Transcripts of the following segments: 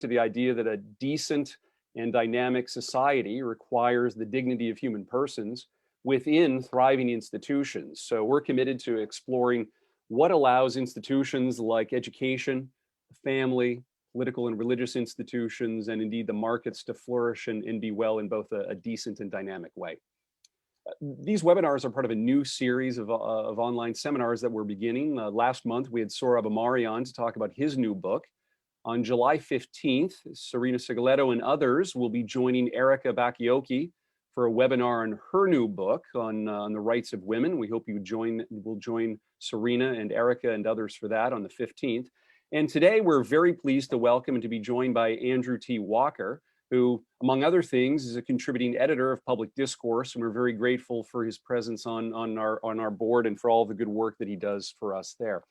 to the idea that a decent and dynamic society requires the dignity of human persons within thriving institutions. So we're committed to exploring what allows institutions like education, family, political and religious institutions, and indeed the markets to flourish and be well in both a decent and dynamic way. These webinars are part of a new series of online seminars that we're beginning. Last month, we had Sohrab Ahmari on to talk about his new book. On July 15th, Serena Sigaletto and others will be joining Erica Bakioki for a webinar on her new book on the rights of women. We hope you will join Serena and Erica and others for that on the 15th. And today we're very pleased to welcome and to be joined by Andrew T. Walker, who, among other things, is a contributing editor of Public Discourse, and we're very grateful for his presence on our board and for all the good work that he does for us there.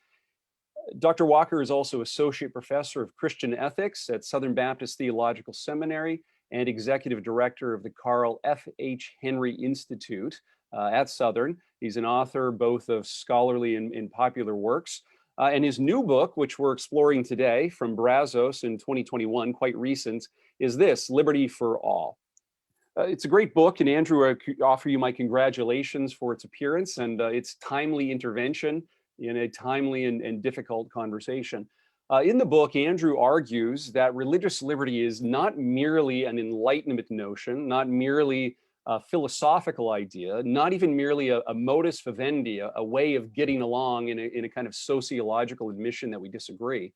Dr. Walker is also Associate Professor of Christian Ethics at Southern Baptist Theological Seminary and Executive Director of the Carl F. H. Henry Institute at Southern. He's an author both of scholarly and popular works. And his new book, which we're exploring today from Brazos in 2021, quite recent, is this, Liberty for All. It's a great book, and Andrew, I offer you my congratulations for its appearance and its timely intervention in a timely and difficult conversation. In the book, Andrew argues that religious liberty is not merely an Enlightenment notion, not merely a philosophical idea, not even merely a modus vivendi, a way of getting along in a kind of sociological admission that we disagree.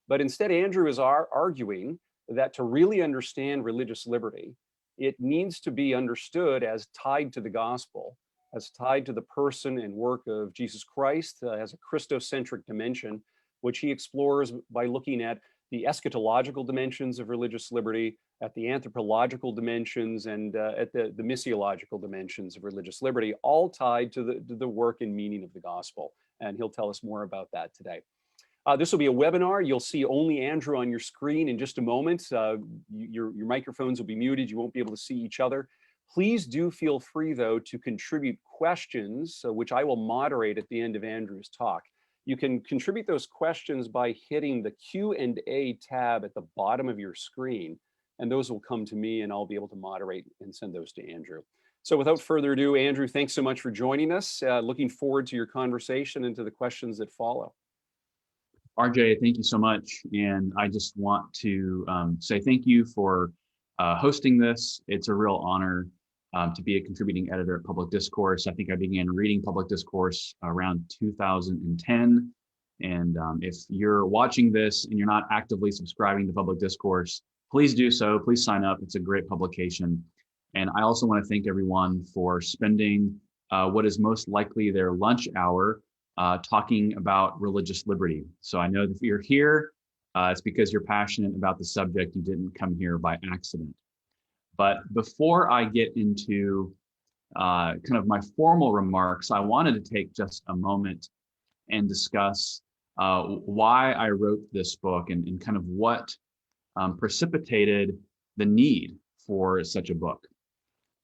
But instead, Andrew is arguing that to really understand religious liberty, it needs to be understood as tied to the gospel, as tied to the person and work of Jesus Christ, as a Christocentric dimension, which he explores by looking at the eschatological dimensions of religious liberty, at the anthropological dimensions, and at the missiological dimensions of religious liberty, all tied to the work and meaning of the gospel. And he'll tell us more about that today. This will be a webinar. You'll see only Andrew on your screen in just a moment. Your microphones will be muted. You won't be able to see each other. Please do feel free, though, to contribute questions, which I will moderate at the end of Andrew's talk. You can contribute those questions by hitting the Q&A tab at the bottom of your screen, and those will come to me, and I'll be able to moderate and send those to Andrew. So without further ado, Andrew, thanks so much for joining us. Looking forward to your conversation and to the questions that follow. RJ, thank you so much. And I just want to say thank you for hosting this. It's a real honor to be a contributing editor at Public Discourse. I think I began reading Public Discourse around 2010. And if you're watching this and you're not actively subscribing to Public Discourse, please do so. Please sign up. It's a great publication. And I also want to thank everyone for spending what is most likely their lunch hour talking about religious liberty. So I know that if you're here, it's because you're passionate about the subject. You didn't come here by accident. But before I get into kind of my formal remarks, I wanted to take just a moment and discuss why I wrote this book and kind of what precipitated the need for such a book.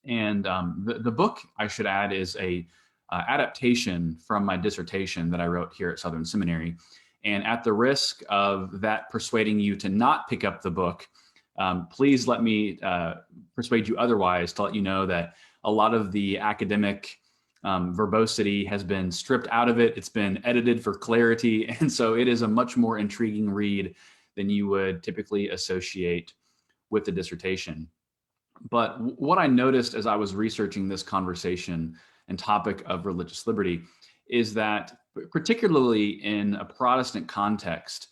And the book, I should add, is a adaptation from my dissertation that I wrote here at Southern Seminary. And at the risk of that persuading you to not pick up the book, please let me persuade you otherwise, to let you know that a lot of the academic verbosity has been stripped out of it. It's been edited for clarity. And so it is a much more intriguing read than you would typically associate with the dissertation. But what I noticed as I was researching this conversation and topic of religious liberty is that, particularly in a Protestant context,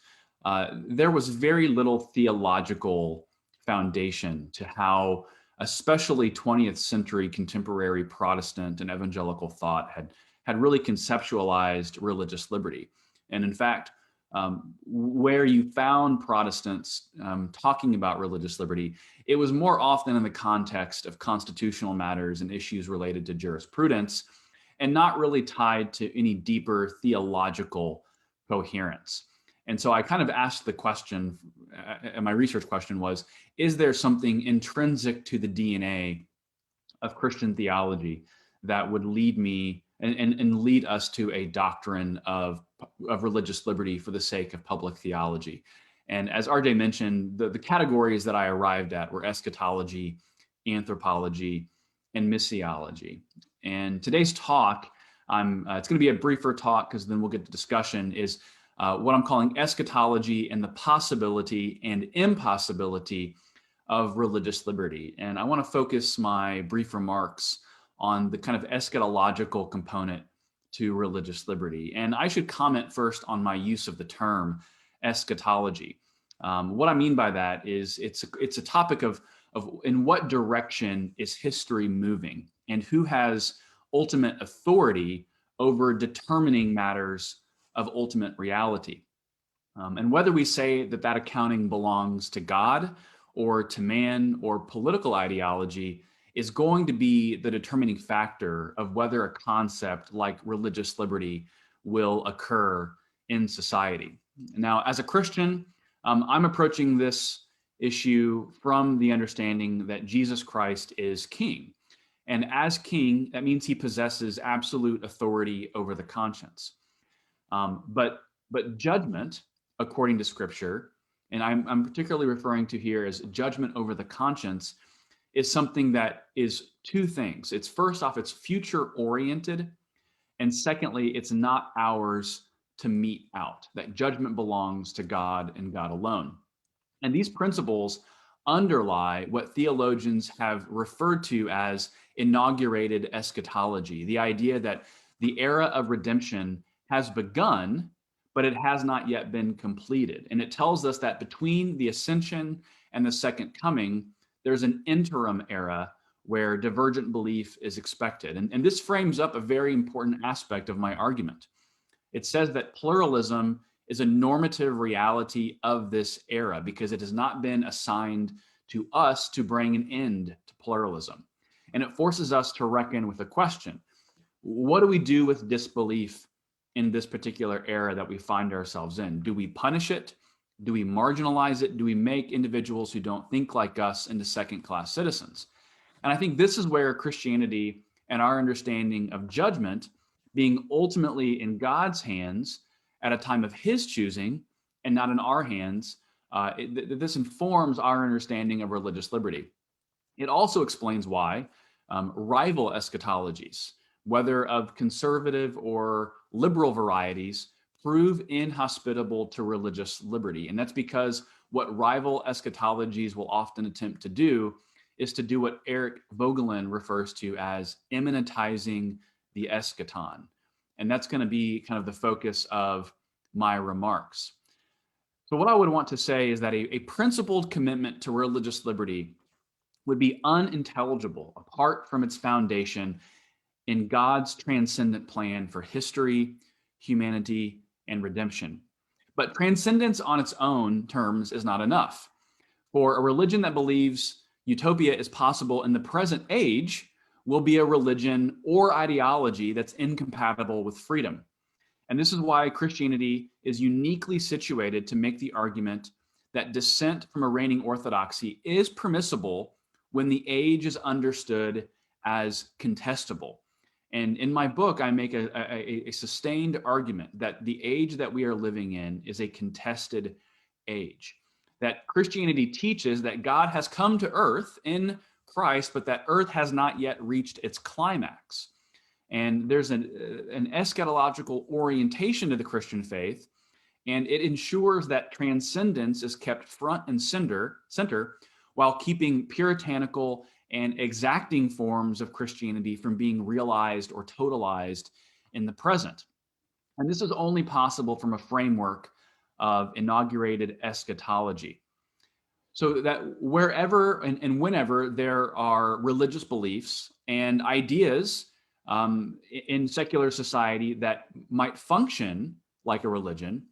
there was very little theological foundation to how especially 20th century contemporary Protestant and evangelical thought had really conceptualized religious liberty. And in fact, where you found Protestants talking about religious liberty, it was more often in the context of constitutional matters and issues related to jurisprudence, and not really tied to any deeper theological coherence. And so I kind of asked the question, and my research question was, is there something intrinsic to the DNA of Christian theology that would lead me and lead us to a doctrine of religious liberty for the sake of public theology? And as RJ mentioned, the categories that I arrived at were eschatology, anthropology, and missiology. And today's talk, it's going to be a briefer talk because then we'll get to discussion, is what I'm calling eschatology and the possibility and impossibility of religious liberty. And I want to focus my brief remarks on the kind of eschatological component to religious liberty. And I should comment first on my use of the term eschatology. What I mean by that is it's a topic of in what direction is history moving and who has ultimate authority over determining matters of ultimate reality. And whether we say that accounting belongs to God or to man or political ideology is going to be the determining factor of whether a concept like religious liberty will occur in society. Now, as a Christian, I'm approaching this issue from the understanding that Jesus Christ is king. And as king, that means he possesses absolute authority over the conscience. But judgment, according to Scripture, and I'm particularly referring to here as judgment over the conscience, is something that is two things. It's first off, it's future oriented. And secondly, it's not ours to mete out. That judgment belongs to God and God alone. And these principles underlie what theologians have referred to as inaugurated eschatology, the idea that the era of redemption has begun, but it has not yet been completed. And it tells us that between the ascension and the second coming, there's an interim era where divergent belief is expected. And this frames up a very important aspect of my argument. It says that pluralism is a normative reality of this era because it has not been assigned to us to bring an end to pluralism. And it forces us to reckon with a question. What do we do with disbelief in this particular era that we find ourselves in? Do we punish it? Do we marginalize it? Do we make individuals who don't think like us into second-class citizens? And I think this is where Christianity and our understanding of judgment being ultimately in God's hands at a time of his choosing and not in our hands, this informs our understanding of religious liberty. It also explains why rival eschatologies, whether of conservative or liberal varieties, prove inhospitable to religious liberty. And that's because what rival eschatologies will often attempt to do is to do what Eric Vogelin refers to as immanentizing the eschaton. And that's going to be kind of the focus of my remarks. So what I would want to say is that a principled commitment to religious liberty would be unintelligible apart from its foundation in God's transcendent plan for history, humanity, and redemption. But transcendence on its own terms is not enough. For a religion that believes utopia is possible in the present age will be a religion or ideology that's incompatible with freedom. And this is why Christianity is uniquely situated to make the argument that dissent from a reigning orthodoxy is permissible when the age is understood as contestable. And in my book, I make a sustained argument that the age that we are living in is a contested age. That Christianity teaches that God has come to earth in Christ, but that earth has not yet reached its climax. And there's an eschatological orientation to the Christian faith, and it ensures that transcendence is kept front and center while keeping puritanical and exacting forms of Christianity from being realized or totalized in the present. And this is only possible from a framework of inaugurated eschatology. So that wherever and whenever there are religious beliefs and ideas in secular society that might function like a religion,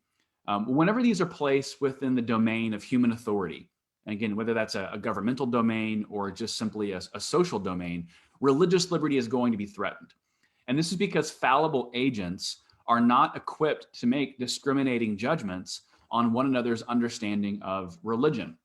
whenever these are placed within the domain of human authority, and again, whether that's a governmental domain or just simply a social domain, religious liberty is going to be threatened. And this is because fallible agents are not equipped to make discriminating judgments on one another's understanding of religion.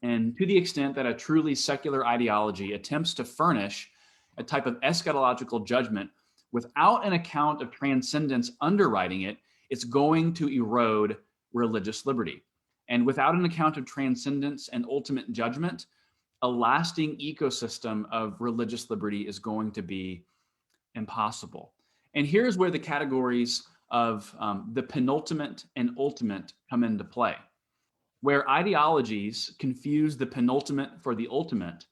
And to the extent that a truly secular ideology attempts to furnish a type of eschatological judgment without an account of transcendence underwriting it, it's going to erode religious liberty. And without an account of transcendence and ultimate judgment, a lasting ecosystem of religious liberty is going to be impossible. And here's where the categories of the penultimate and ultimate come into play. Where ideologies confuse the penultimate for the ultimate,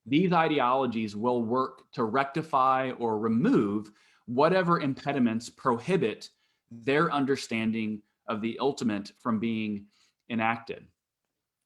these ideologies will work to rectify or remove whatever impediments prohibit their understanding of the ultimate from being enacted.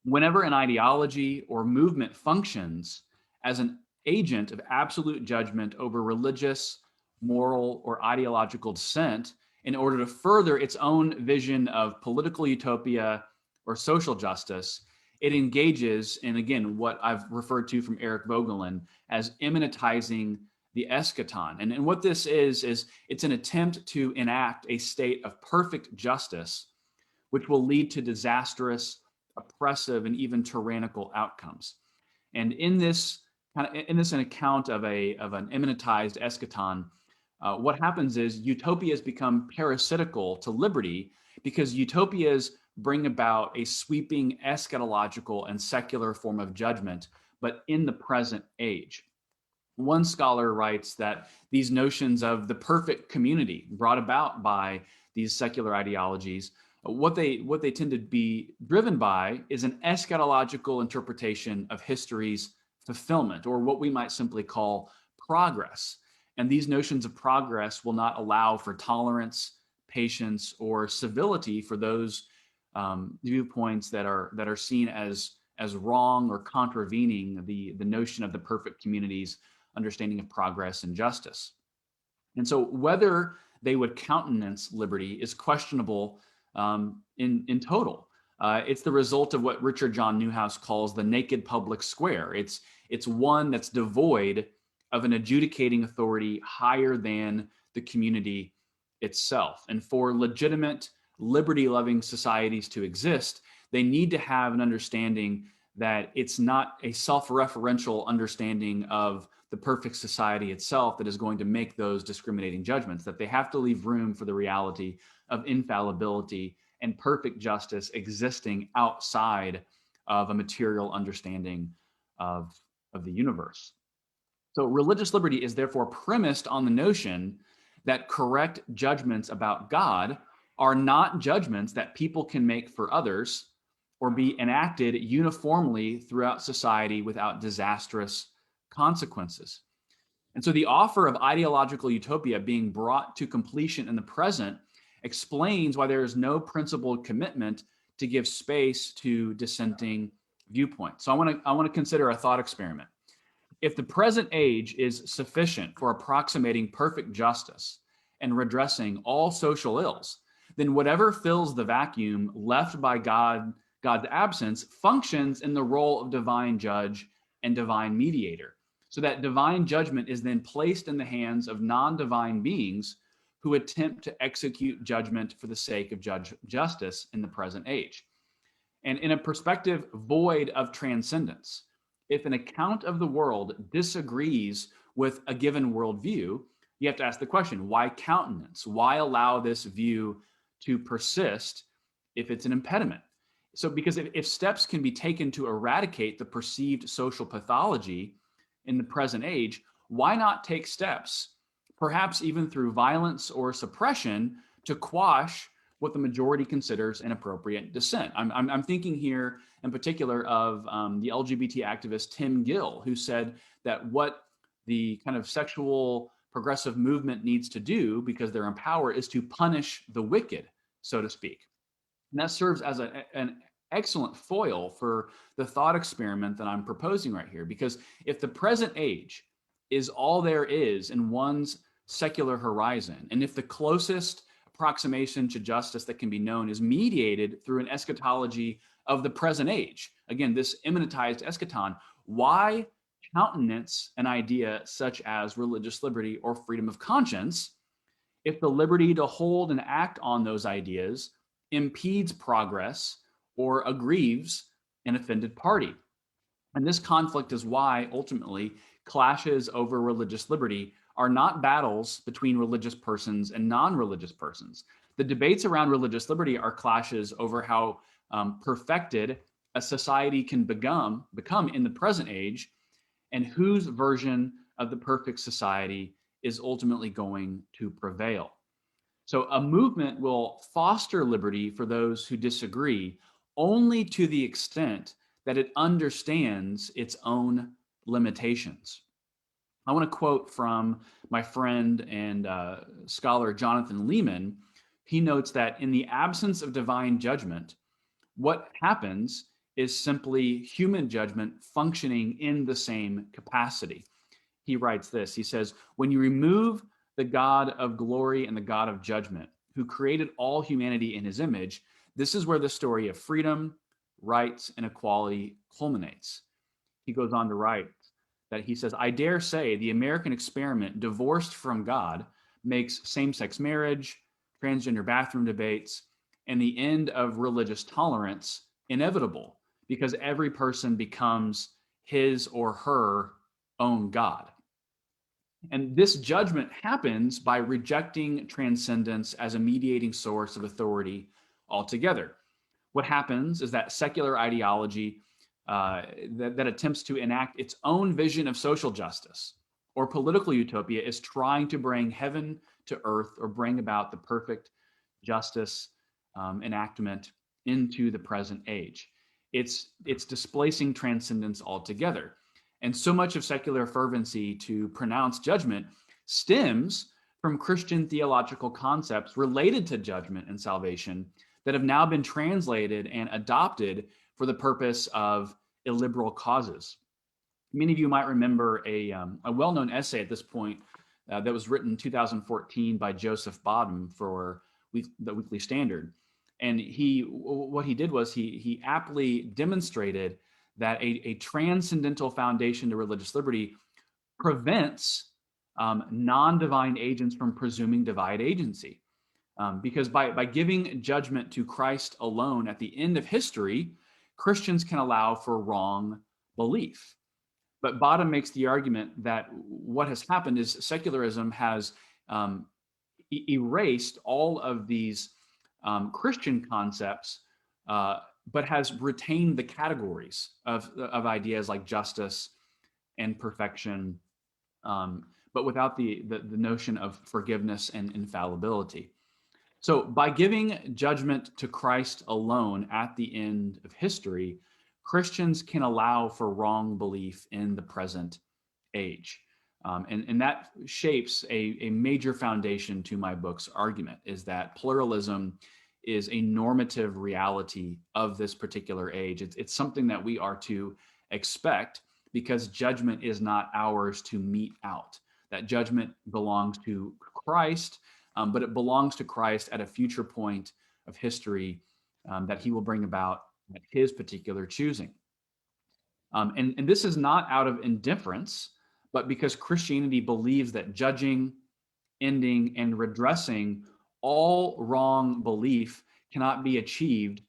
Whenever an ideology or movement functions as an agent of absolute judgment over religious, moral, or ideological dissent in order to further its own vision of political utopia or social justice, it engages in, again, what I've referred to from Eric Vogelin as immanentizing the eschaton. And what this is it's an attempt to enact a state of perfect justice, which will lead to disastrous, oppressive, and even tyrannical outcomes. And in this an account of an immanentized eschaton, what happens is utopias become parasitical to liberty because utopias bring about a sweeping eschatological and secular form of judgment, but in the present age. One scholar writes that these notions of the perfect community brought about by these secular ideologies, what they tend to be driven by is an eschatological interpretation of history's fulfillment, or what we might simply call progress. And these notions of progress will not allow for tolerance, patience, or civility for those viewpoints that are seen as wrong or contravening the notion of the perfect community's understanding of progress and justice. And so whether they would countenance liberty is questionable in total. It's the result of what Richard John Newhouse calls the naked public square. It's one that's devoid of an adjudicating authority higher than the community itself. And for legitimate liberty-loving societies to exist, they need to have an understanding that it's not a self-referential understanding of the perfect society itself that is going to make those discriminating judgments, that they have to leave room for the reality of infallibility and perfect justice existing outside of a material understanding of the universe. So religious liberty is therefore premised on the notion that correct judgments about God are not judgments that people can make for others or be enacted uniformly throughout society without disastrous consequences. And so the offer of ideological utopia being brought to completion in the present explains why there is no principled commitment to give space to dissenting viewpoints. So I want to consider a thought experiment. If the present age is sufficient for approximating perfect justice and redressing all social ills, then whatever fills the vacuum left by God's absence functions in the role of divine judge and divine mediator. So that divine judgment is then placed in the hands of non-divine beings who attempt to execute judgment for the sake of justice in the present age. And in a perspective void of transcendence, if an account of the world disagrees with a given worldview, you have to ask the question, why countenance? Why allow this view to persist if it's an impediment? So because if steps can be taken to eradicate the perceived social pathology in the present age, why not take steps, perhaps even through violence or suppression, to quash what the majority considers inappropriate dissent? I'm thinking here in particular of the LGBT activist Tim Gill, who said that what the kind of sexual progressive movement needs to do, because they're in power, is to punish the wicked, so to speak. And that serves as an excellent foil for the thought experiment that I'm proposing right here. Because if the present age is all there is in one's secular horizon, and if the closest approximation to justice that can be known is mediated through an eschatology of the present age, again, this immanentized eschaton, why countenance an idea such as religious liberty or freedom of conscience if the liberty to hold and act on those ideas impedes progress or aggrieves an offended party? And this conflict is why ultimately clashes over religious liberty are not battles between religious persons and non-religious persons. The debates around religious liberty are clashes over how perfected a society can become in the present age, and whose version of the perfect society is ultimately going to prevail. So a movement will foster liberty for those who disagree only to the extent that it understands its own limitations. I want to quote from my friend and scholar Jonathan Leeman. He notes that in the absence of divine judgment, what happens is simply human judgment functioning in the same capacity. He writes this. He says, when you remove the God of glory and the God of judgment, who created all humanity in his image, this is where the story of freedom, rights, and equality culminates. He goes on to write that he says, I dare say the American experiment, divorced from God, makes same-sex marriage, transgender bathroom debates, and the end of religious tolerance inevitable, because every person becomes his or her own God. And this judgment happens by rejecting transcendence as a mediating source of authority altogether. What happens is that secular ideology that attempts to enact its own vision of social justice or political utopia is trying to bring heaven to earth or bring about the perfect justice enactment into the present age. It's displacing transcendence altogether. And so much of secular fervency to pronounce judgment stems from Christian theological concepts related to judgment and salvation that have now been translated and adopted for the purpose of illiberal causes. Many of you might remember a well-known essay at this point that was written in 2014 by Joseph Bodham for the Weekly Standard. And what he did was he aptly demonstrated that a transcendental foundation to religious liberty prevents non-divine agents from presuming divine agency. Because by giving judgment to Christ alone at the end of history, Christians can allow for wrong belief. But Bodham makes the argument that what has happened is secularism has erased all of these Christian concepts, but has retained the categories of ideas like justice and perfection, but without the notion of forgiveness and infallibility. So by giving judgment to Christ alone at the end of history, Christians can allow for wrong belief in the present age. And that shapes a major foundation to my book's argument, is that pluralism is a normative reality of this particular age. It's something that we are to expect because judgment is not ours to mete out. That judgment belongs to Christ, but it belongs to Christ at a future point of history that he will bring about at his particular choosing. And this is not out of indifference, but because Christianity believes that judging, ending, and redressing all wrong belief cannot be achieved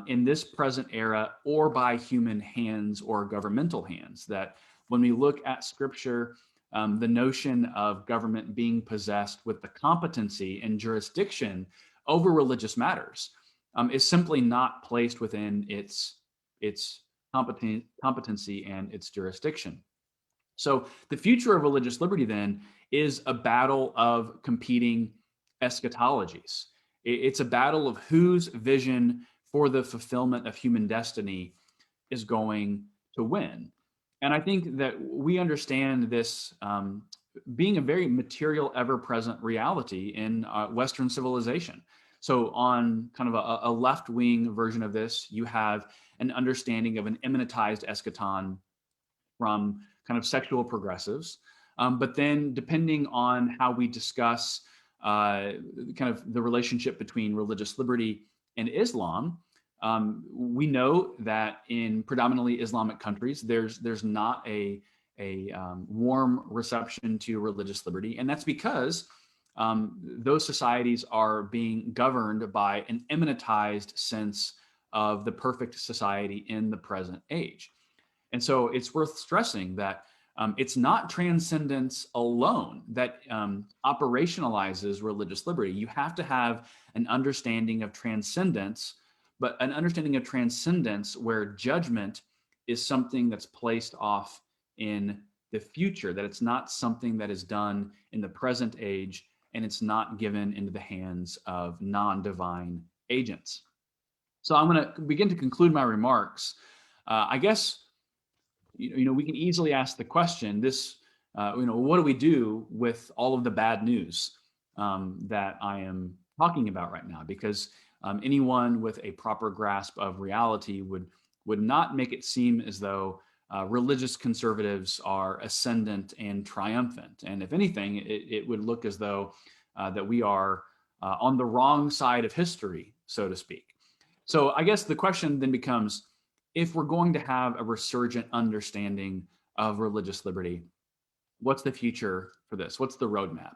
in this present era or by human hands or governmental hands. That when we look at Scripture, the notion of government being possessed with the competency and jurisdiction over religious matters is simply not placed within its competency and its jurisdiction. So the future of religious liberty then is a battle of competing eschatologies. It's a battle of whose vision for the fulfillment of human destiny is going to win. And I think that we understand this being a very material, ever-present reality in Western civilization. So on kind of a left-wing version of this, you have an understanding of an immanentized eschaton from kind of sexual progressives. But then depending on how we discuss kind of the relationship between religious liberty and Islam, we know that in predominantly Islamic countries, there's not a warm reception to religious liberty. And that's because those societies are being governed by an immanentized sense of the perfect society in the present age. And so it's worth stressing that it's not transcendence alone that operationalizes religious liberty. You have to have an understanding of transcendence but an understanding of transcendence where judgment is something that's placed off in the future, that it's not something that is done in the present age, and it's not given into the hands of non-divine agents. So I'm going to begin to conclude my remarks. I guess, we can easily ask the question, what do we do with all of the bad news that I am talking about right now? Because anyone with a proper grasp of reality would not make it seem as though religious conservatives are ascendant and triumphant. And if anything, it would look as though that we are on the wrong side of history, so to speak. So I guess the question then becomes, if we're going to have a resurgent understanding of religious liberty, what's the future for this? What's the roadmap?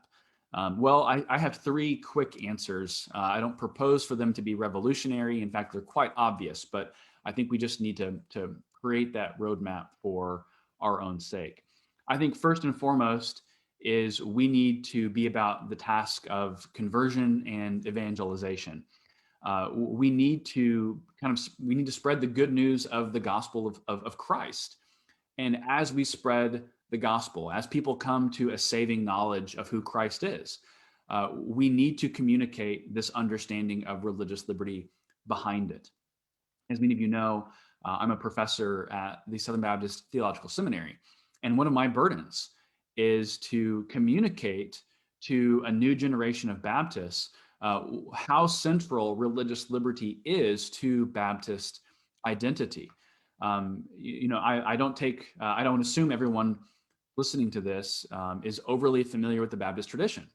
Well, I have three quick answers. I don't propose for them to be revolutionary. In fact, they're quite obvious, but I think we just need to create that roadmap for our own sake. I think first and foremost is we need to be about the task of conversion and evangelization. We need to spread the good news of the gospel of Christ. And as we spread the gospel, as people come to a saving knowledge of who Christ is, we need to communicate this understanding of religious liberty behind it. As many of you know, I'm a professor at the Southern Baptist Theological Seminary. And one of my burdens is to communicate to a new generation of Baptists how central religious liberty is to Baptist identity. I don't assume everyone listening to this is overly familiar with the Baptist tradition.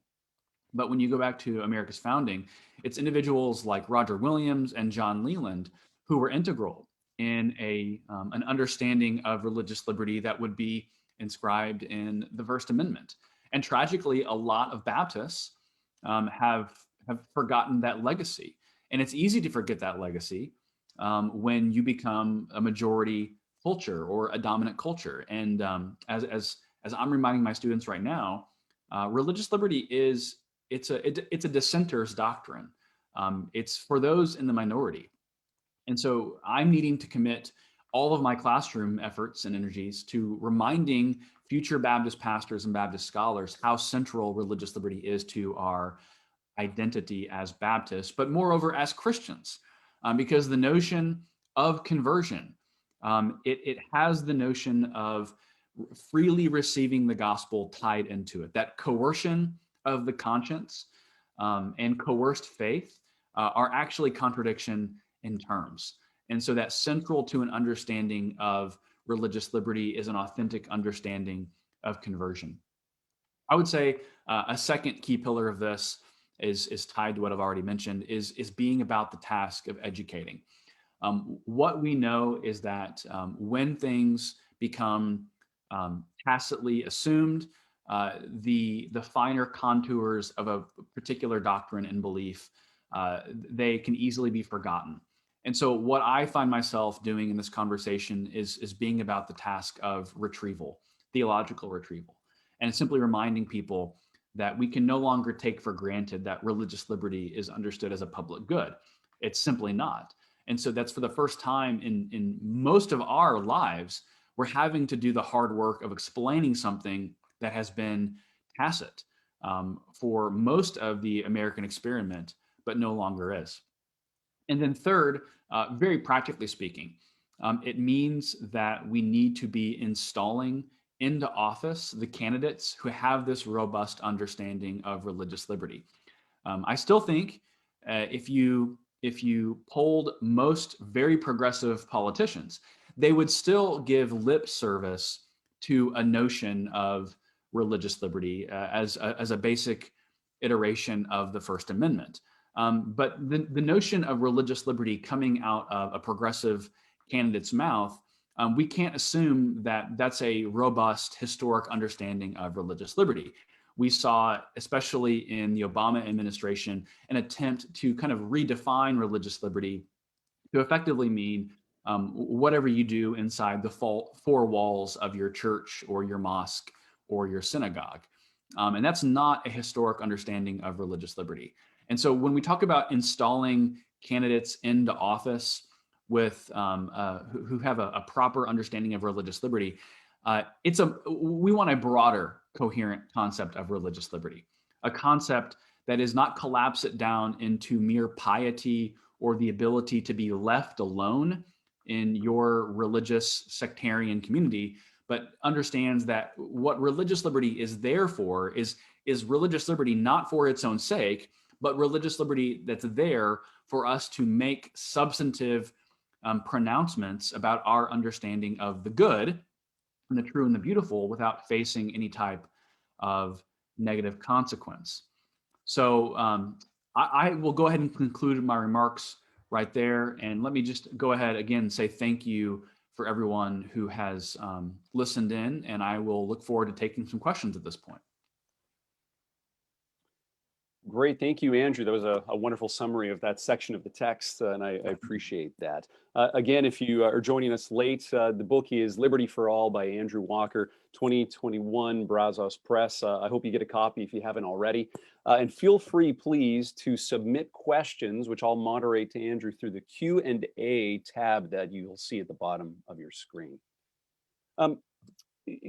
But when you go back to America's founding, it's individuals like Roger Williams and John Leland who were integral in an understanding of religious liberty that would be inscribed in the First Amendment. And tragically, a lot of Baptists have forgotten that legacy. And it's easy to forget that legacy when you become a majority culture or a dominant culture. And as I'm reminding my students right now, religious liberty it's a dissenter's doctrine. It's for those in the minority. And so I'm needing to commit all of my classroom efforts and energies to reminding future Baptist pastors and Baptist scholars how central religious liberty is to our identity as Baptists, but moreover as Christians, because the notion of conversion, it has the notion of freely receiving the gospel tied into it. That coercion of the conscience and coerced faith are actually contradiction in terms. And so that central to an understanding of religious liberty is an authentic understanding of conversion. I would say a second key pillar of this is tied to what I've already mentioned, is being about the task of educating. What we know is that when things become tacitly assumed, the finer contours of a particular doctrine and belief, they can easily be forgotten. And so what I find myself doing in this conversation is being about the task of retrieval, theological retrieval, and simply reminding people that we can no longer take for granted that religious liberty is understood as a public good. It's simply not. And so that's for the first time in most of our lives, we're having to do the hard work of explaining something that has been tacit for most of the American experiment, but no longer is. And then third, very practically speaking, it means that we need to be installing into office the candidates who have this robust understanding of religious liberty. I still think if you polled most very progressive politicians, they would still give lip service to a notion of religious liberty as a basic iteration of the First Amendment. But the notion of religious liberty coming out of a progressive candidate's mouth, we can't assume that that's a robust historic understanding of religious liberty. We saw, especially in the Obama administration, an attempt to kind of redefine religious liberty to effectively mean whatever you do inside the four walls of your church or your mosque or your synagogue. And that's not a historic understanding of religious liberty. And so when we talk about installing candidates into office with who have a proper understanding of religious liberty. We want a broader, coherent concept of religious liberty, a concept that is not collapse it down into mere piety or the ability to be left alone in your religious sectarian community, but understands that what religious liberty is there for is religious liberty not for its own sake, but religious liberty that's there for us to make substantive pronouncements about our understanding of the good and the true and the beautiful without facing any type of negative consequence. So I will go ahead and conclude my remarks right there. And let me just go ahead again and say thank you for everyone who has listened in, and I will look forward to taking some questions at this point. Great, thank you, Andrew. That was a wonderful summary of that section of the text, and I appreciate that. Again, if you are joining us late, the book is Liberty for All by Andrew Walker, 2021, Brazos Press. I hope you get a copy if you haven't already. And feel free, please, to submit questions, which I'll moderate to Andrew through the Q&A tab that you'll see at the bottom of your screen.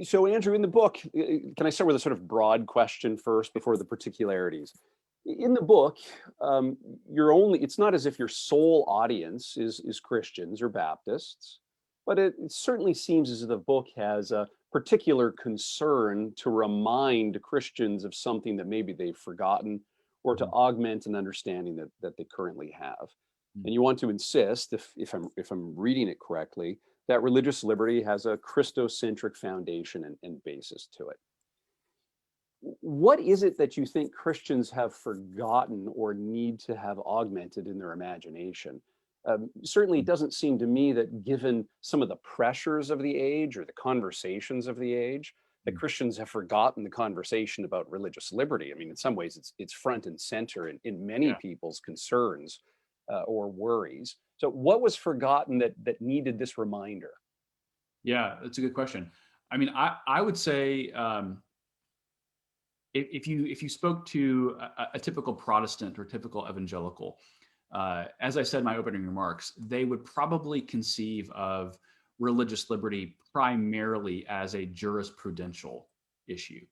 So Andrew, in the book, can I start with a sort of broad question first before the particularities? In the book, it's not as if your sole audience is Christians or Baptists, but it certainly seems as if the book has a particular concern to remind Christians of something that maybe they've forgotten, or to augment an understanding that they currently have. And you want to insist, if I'm reading it correctly, that religious liberty has a Christocentric foundation and basis to it. What is it that you think Christians have forgotten or need to have augmented in their imagination? Certainly, it doesn't seem to me that, given some of the pressures of the age or the conversations of the age, that Christians have forgotten the conversation about religious liberty. I mean, in some ways, it's front and center in many people's concerns or worries. So what was forgotten that needed this reminder? Yeah, that's a good question. I mean, I would say if you spoke to a typical Protestant or typical evangelical, as I said in my opening remarks, they would probably conceive of religious liberty primarily as a jurisprudential issue.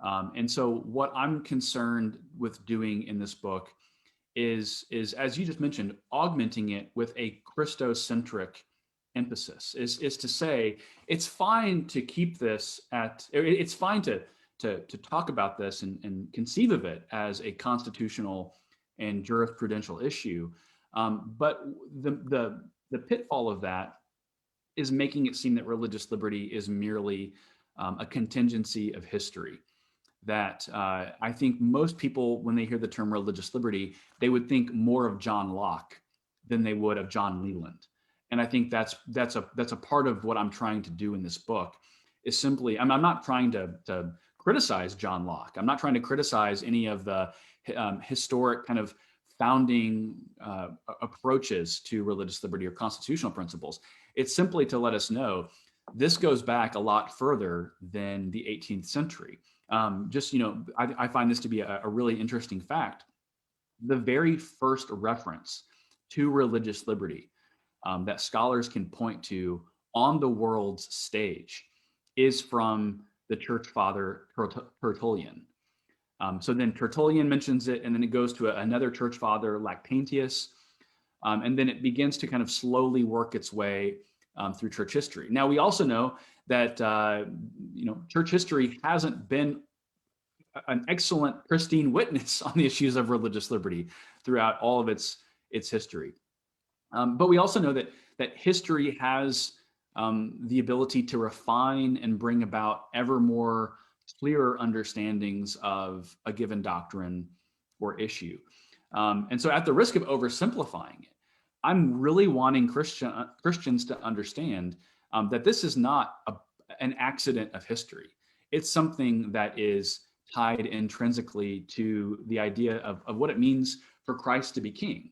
And so what I'm concerned with doing in this book is, as you just mentioned, augmenting it with a Christocentric emphasis, is to say it's fine to keep this it's fine to talk about this and conceive of it as a constitutional and jurisprudential issue. But the pitfall of that is making it seem that religious liberty is merely a contingency of history. That I think most people, when they hear the term religious liberty, they would think more of John Locke than they would of John Leland. And I think that's a part of what I'm trying to do in this book, is simply, I'm not trying to criticize John Locke. I'm not trying to criticize any of the historic kind of founding approaches to religious liberty or constitutional principles. It's simply to let us know this goes back a lot further than the 18th century. I find this to be a really interesting fact. The very first reference to religious liberty that scholars can point to on the world's stage is from the church father Tertullian. So then Tertullian mentions it, and then it goes to another church father, Lactantius, and then it begins to kind of slowly work its way through church history. Now, we also know that church history hasn't been an excellent, pristine witness on the issues of religious liberty throughout all of its history. But we also know that history has the ability to refine and bring about ever more clearer understandings of a given doctrine or issue. And so, at the risk of oversimplifying it, I'm really wanting Christians to understand that this is not an accident of history. It's something that is tied intrinsically to the idea of what it means for Christ to be king.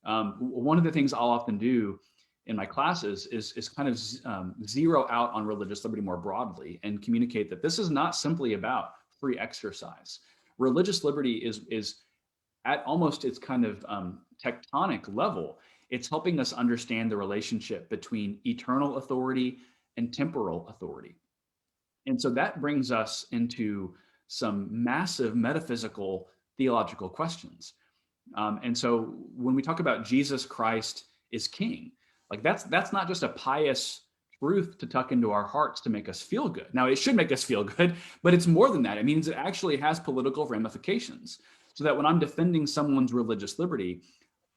One of the things I'll often do in my classes is kind of zero out on religious liberty more broadly and communicate that this is not simply about free exercise. Religious liberty is at almost its kind of tectonic level. It's helping us understand the relationship between eternal authority and temporal authority. And so that brings us into some massive metaphysical theological questions. And so when we talk about Jesus Christ is king, like that's not just a pious truth to tuck into our hearts to make us feel good. Now, it should make us feel good, but it's more than that. It means it actually has political ramifications. So that when I'm defending someone's religious liberty,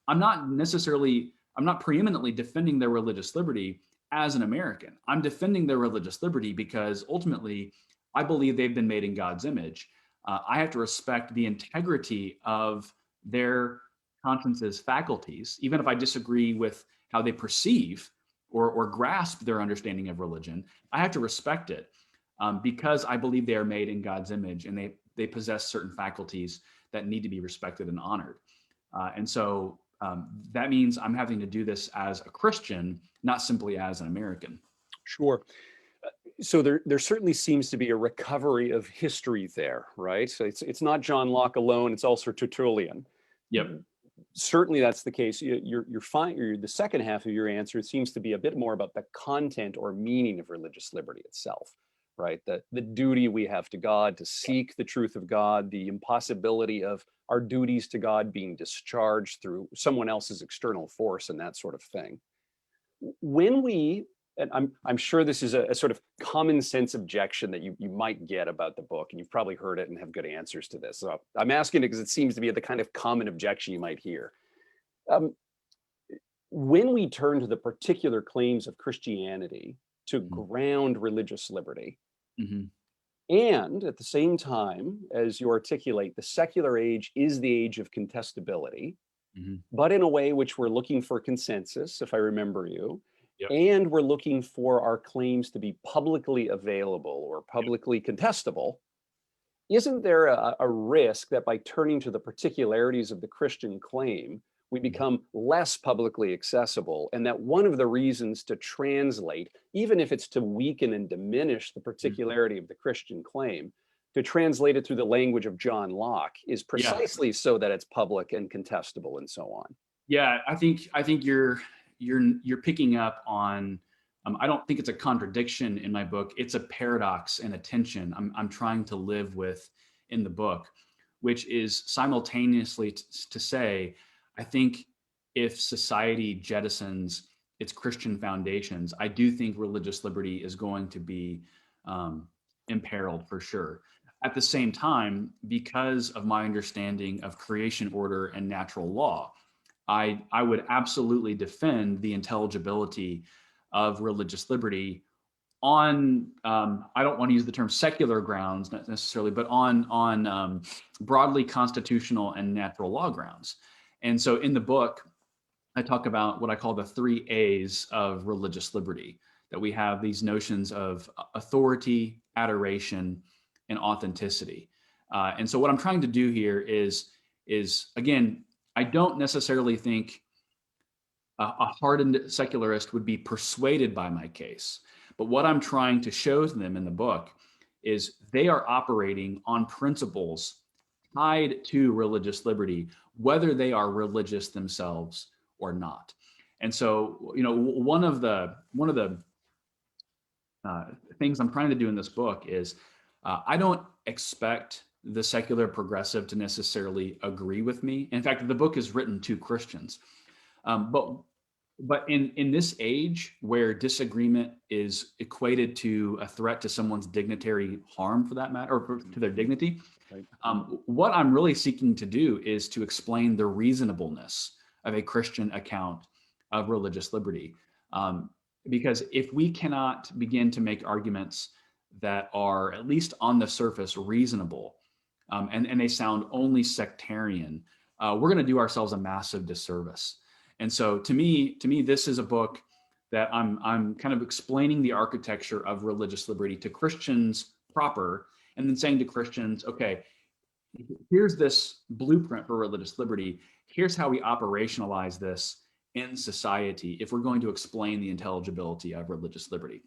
I'm not preeminently defending their religious liberty as an American. I'm defending their religious liberty because ultimately I believe they've been made in God's image. I have to respect the integrity of their conscience's faculties, even if I disagree with how they perceive or grasp their understanding of religion. I have to respect it because I believe they are made in God's image and they possess certain faculties that need to be respected and honored. And so that means I'm having to do this as a Christian, not simply as an American. Sure. So there certainly seems to be a recovery of history there, right? So it's not John Locke alone; it's also Tertullian. Yep. Certainly, that's the case. You're fine. The second half of your answer, it seems to be a bit more about the content or meaning of religious liberty itself, right? The duty we have to God to seek the truth of God, the impossibility of our duties to God being discharged through someone else's external force, and that sort of thing. When we, and I'm sure this is a sort of common sense objection that you might get about the book, and you've probably heard it and have good answers to this. So I'm asking it because it seems to be the kind of common objection you might hear. When we turn to the particular claims of Christianity to ground religious liberty, and at the same time, as you articulate, the secular age is the age of contestability, but in a way which we're looking for consensus, if I remember you, and we're looking for our claims to be publicly available or publicly contestable. Isn't there a risk that by turning to the particularities of the Christian claim, we become less publicly accessible, and that one of the reasons to translate, even if it's to weaken and diminish the particularity of the Christian claim, to translate it through the language of John Locke is precisely so that it's public and contestable and so on? Yeah, I think you're picking up on. I don't think it's a contradiction in my book. It's a paradox and a tension I'm trying to live with in the book, which is simultaneously to say, I think if society jettisons its Christian foundations, I do think religious liberty is going to be imperiled for sure. At the same time, because of my understanding of creation order and natural law, I would absolutely defend the intelligibility of religious liberty on, I don't want to use the term secular grounds necessarily, but on broadly constitutional and natural law grounds. And so in the book, I talk about what I call the 3 A's of religious liberty, that we have these notions of authority, adoration, and authenticity. And so what I'm trying to do here is again, I don't necessarily think a hardened secularist would be persuaded by my case. But what I'm trying to show them in the book is they are operating on principles tied to religious liberty, whether they are religious themselves or not. And so, one of the things I'm trying to do in this book is I don't expect the secular progressive to necessarily agree with me. In fact, the book is written to Christians. But in this age where disagreement is equated to a threat to someone's dignitary harm, for that matter, or to their dignity, what I'm really seeking to do is to explain the reasonableness of a Christian account of religious liberty. Because if we cannot begin to make arguments that are, at least on the surface, reasonable, and they sound only sectarian, we're going to do ourselves a massive disservice. And so to me, this is a book that I'm kind of explaining the architecture of religious liberty to Christians proper, and then saying to Christians, okay, here's this blueprint for religious liberty. Here's how we operationalize this in society if we're going to explain the intelligibility of religious liberty.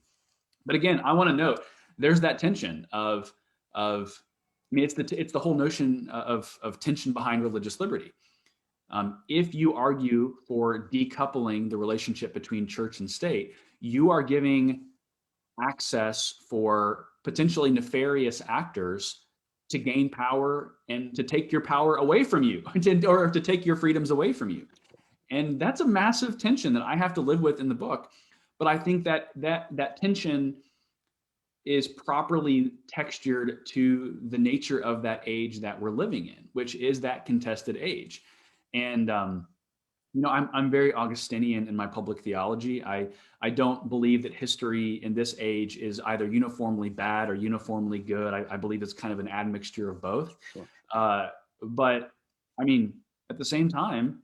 But again, I want to note there's that tension of I mean, it's the whole notion of tension behind religious liberty. If you argue for decoupling the relationship between church and state, you are giving access for potentially nefarious actors to gain power and to take your power away from you, or to take your freedoms away from you. And that's a massive tension that I have to live with in the book. But I think that tension is properly textured to the nature of that age that we're living in, which is that contested age. And I'm very Augustinian in my public theology. I don't believe that history in this age is either uniformly bad or uniformly good. I believe it's kind of an admixture of both. Sure. But I mean, at the same time,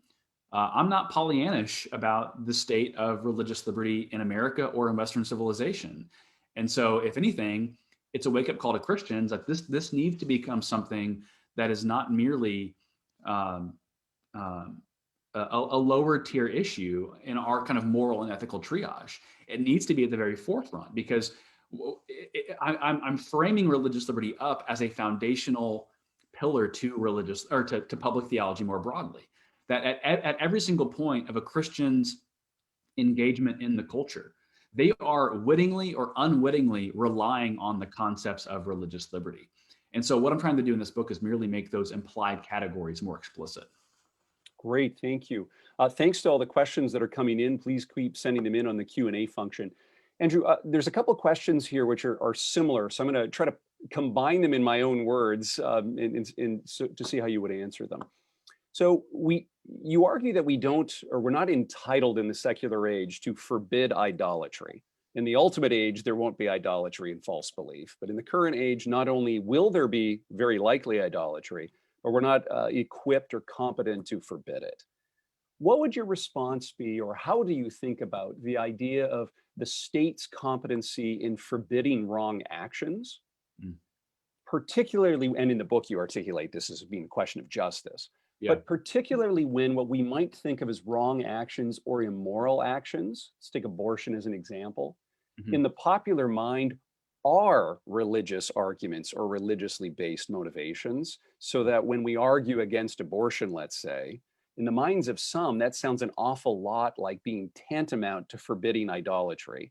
I'm not Pollyannish about the state of religious liberty in America or in Western civilization. And so, if anything, it's a wake-up call to Christians that this needs to become something that is not merely um, a lower tier issue in our kind of moral and ethical triage. It needs to be at the very forefront, because I'm framing religious liberty up as a foundational pillar to religious, or to public theology more broadly. That at every single point of a Christian's engagement in the culture, they are wittingly or unwittingly relying on the concepts of religious liberty. And so what I'm trying to do in this book is merely make those implied categories more explicit. Great, thank you. Thanks to all the questions that are coming in. Please keep sending them in on the Q&A function. Andrew, there's a couple of questions here which are similar, so I'm going to try to combine them in my own words to see how you would answer them. So you argue that we're not entitled in the secular age to forbid idolatry. In the ultimate age, there won't be idolatry and false belief. But in the current age, not only will there be very likely idolatry, but we're not equipped or competent to forbid it. What would your response be, or how do you think about the idea of the state's competency in forbidding wrong actions? Particularly, and in the book you articulate this as being a question of justice, but particularly when what we might think of as wrong actions or immoral actions, let's take abortion as an example, in the popular mind are religious arguments or religiously based motivations, so that when we argue against abortion, let's say, in the minds of some, that sounds an awful lot like being tantamount to forbidding idolatry.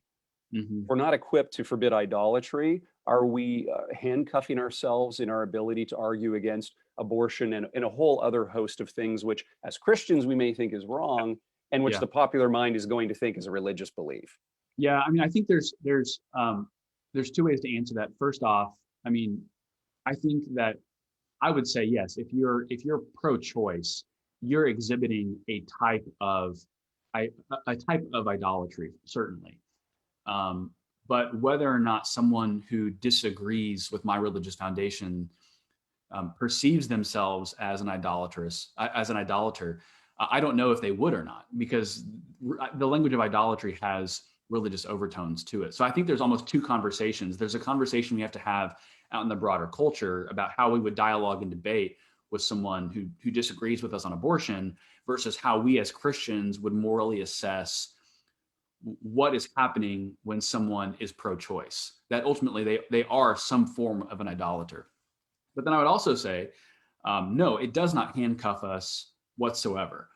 If we're not equipped to forbid idolatry, are we handcuffing ourselves in our ability to argue against abortion and a whole other host of things, which as Christians we may think is wrong, and which the popular mind is going to think is a religious belief? Yeah, I mean, I think there's two ways to answer that. First off, I mean, I think that I would say yes. If you're pro-choice, you're exhibiting a type of idolatry, certainly. But whether or not someone who disagrees with my religious foundation perceives themselves as an idolater, I don't know if they would or not, because the language of idolatry has religious overtones to it. So I think there's almost two conversations. There's a conversation we have to have out in the broader culture about how we would dialogue and debate with someone who disagrees with us on abortion, versus how we as Christians would morally assess what is happening when someone is pro-choice, that ultimately they are some form of an idolater. But then I would also say, no, it does not handcuff us whatsoever.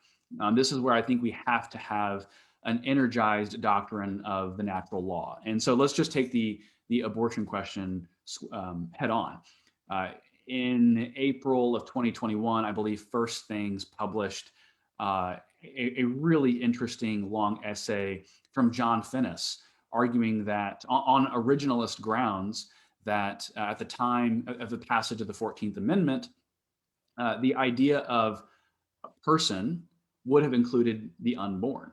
This is where I think we have to have an energized doctrine of the natural law. And so let's just take the abortion question head on. In April of 2021, I believe First Things published a really interesting long essay from John Finnis, arguing that on originalist grounds, that at the time of the passage of the 14th Amendment, the idea of a person would have included the unborn.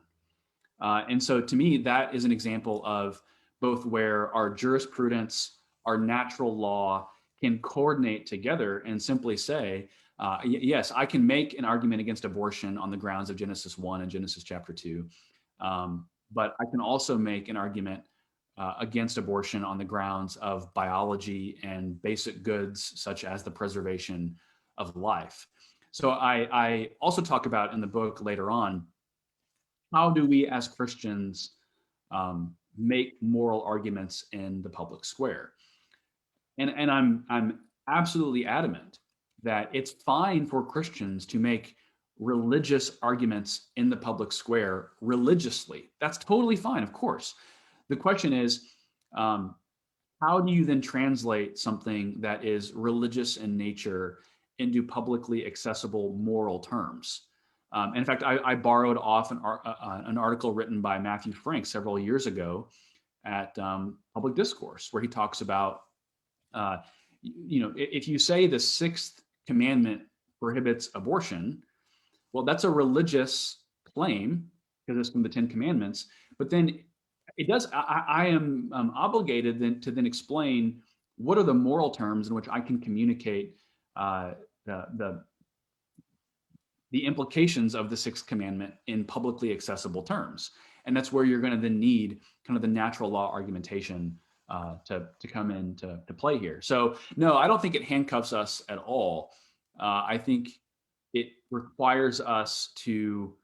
And so to me, that is an example of both where our jurisprudence, our natural law can coordinate together and simply say, yes, I can make an argument against abortion on the grounds of Genesis 1 and Genesis chapter 2. But I can also make an argument against abortion on the grounds of biology and basic goods, such as the preservation of life. So I also talk about in the book later on, how do we as Christians make moral arguments in the public square? And I'm absolutely adamant that it's fine for Christians to make religious arguments in the public square religiously. That's totally fine, of course. The question is, how do you then translate something that is religious in nature into publicly accessible moral terms? And in fact, I borrowed off an article written by Matthew Frank several years ago at Public Discourse, where he talks about, if you say the sixth commandment prohibits abortion, well, that's a religious claim because it's from the Ten Commandments. But then it does. I am obligated then to explain what are the moral terms in which I can communicate the implications of the sixth commandment in publicly accessible terms. And that's where you're going to then need kind of the natural law argumentation to come into play here. So no, I don't think it handcuffs us at all. I think it requires us to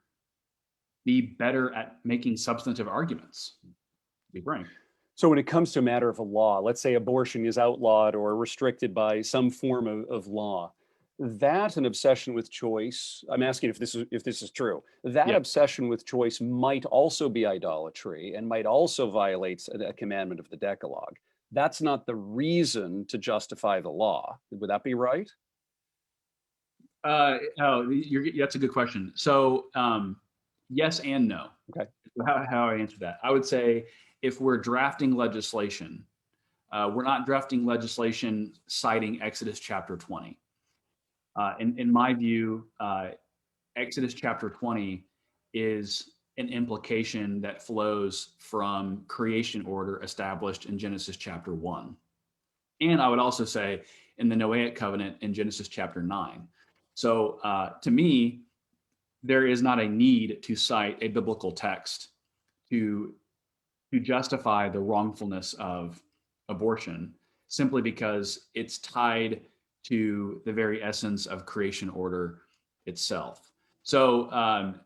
be better at making substantive arguments, to be frank. So when it comes to a matter of a law, let's say abortion is outlawed or restricted by some form of law, that an obsession with choice, I'm asking if this is true, that obsession with choice might also be idolatry and might also violate a commandment of the Decalogue. That's not the reason to justify the law. Would that be right? That's a good question. So yes and no. Okay. How I answer that? I would say if we're drafting legislation, we're not drafting legislation citing Exodus chapter 20. In my view, Exodus chapter 20 is an implication that flows from creation order established in Genesis chapter 1. And I would also say in the Noahic covenant in Genesis chapter 9. So to me, there is not a need to cite a biblical text to justify the wrongfulness of abortion simply because it's tied to the very essence of creation order itself. So